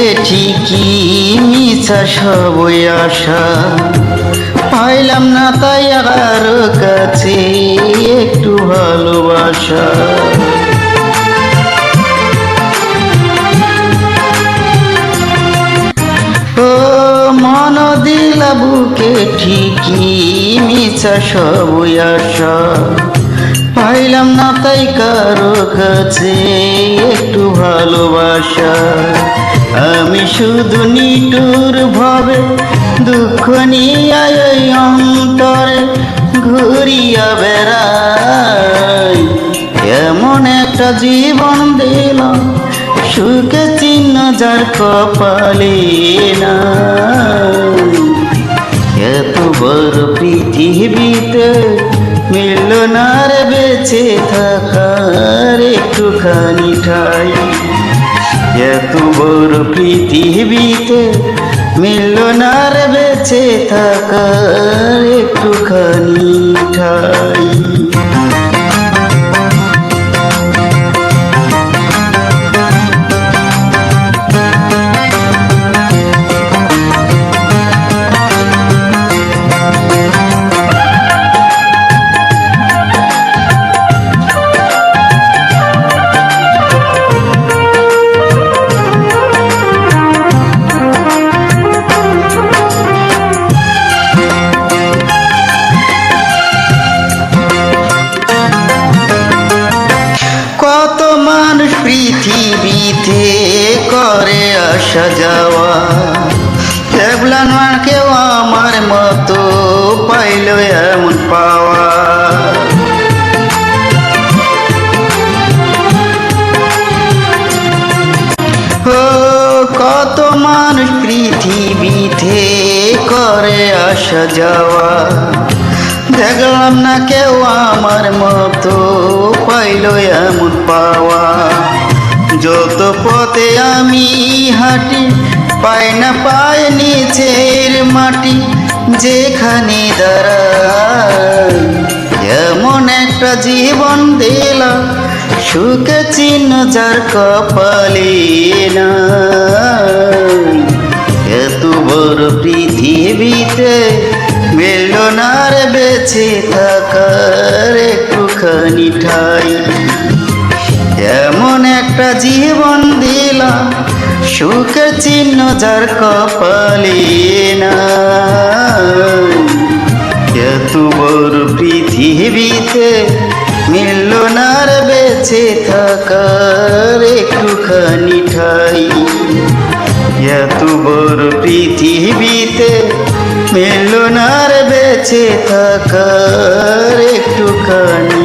বুকে ঠিকই মিছা সবই আশা, পাইলাম না তাই আর কাছে একটু ভালোবাসা। ও মন দিলা বুকে ঠিকই মিছা সবই আশা, পাইলাম না তাই কারো কাছে একটু ভালোবাসা। আমি শুধু নিটুর ভাবে দুঃখ নিয়ে এই অন্তরে ঘুরিয়া বেড়াই। এমন একটা জীবন দিলাম সুখে চিহ্ন যার কপালে না। এত বড় পৃথিবীতে মিলল না রে বেঁচে থাকার একটুখানি ঠাই। এত বড় পৃথিবীতে মিলল না রে বেঁচে থাকার একটুখানি ঠাই। কত মানুষ পৃথিবীতে করে আসা যাওয়া, দেখলাম না কেউ আমার মতো পাইল এমন পাওয়া। ও কত মানুষ পৃথিবীতে করে আসা যাওয়া, দেখলাম না কেউ আমার মতো পাইল এমন পাওয়া। যত পথে আমি হাঁটি পাই না পায় নিচের মাটি, যেখানে দাঁড়াই এমন একটা জীবন দিলাম সুখে চিহ্ন যার কপালে না। এত বড় পৃথিবীতে মিলল না রে বেঁচে থাকার একটুখানি ঠাই। এমন একটা জীবন দিলাম সুখের চিহ্ন যার কপালে না। এত বড় পৃথিবীতে মিলল না রে বেঁচে থাকার একটুখানি ঠাই। এত বড় পৃথিবীতে মিলল না রে বেঁচে থাকার একটুখানি